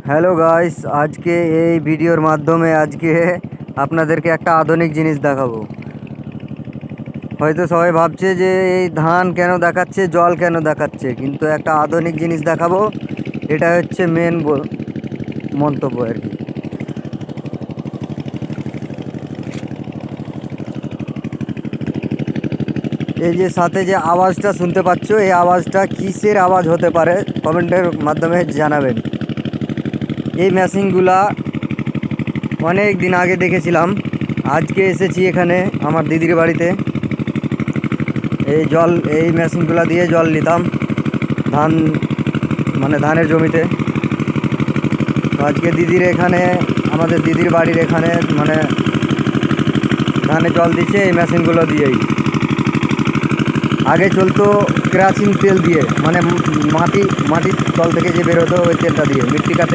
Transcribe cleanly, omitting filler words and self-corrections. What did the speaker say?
Hello guys, আজকে এই ভিডিওর মাধ্যমে আপনাদেরকে একটা আধুনিক জিনিস দেখাবো। হয়তো সবাই ভাবছে যে এই ধান কেন দেখাচ্ছে, জল কেন দেখাচ্ছে, কিন্তু একটা আধুনিক জিনিস দেখাবো। এটা হচ্ছে মেন মন্তব্য আর কি। এই যে সাথে যে আওয়াজটা শুনতে পাচ্ছ, এই আওয়াজটা কিসের আওয়াজ হতে পারে কমেন্টের মাধ্যমে জানাবেন। এই মেশিনগুলা অনেক দিন আগে দেখেছিলাম, আজকে এসেছি এখানে আমার দিদির বাড়িতে। এই মেশিনগুলা দিয়ে জল নিতাম ধান, মানে ধানের জমিতে। তো আজকে আমাদের দিদির বাড়ির এখানে মানে ধানে জল দিচ্ছে এই মেশিনগুলো দিয়েই। আগে চলতো কেরোসিন তেল দিয়ে, মানে মাটির তল থেকে যে বেরোতো ওই তেলটা দিয়ে, মৃত্তিকা তেল।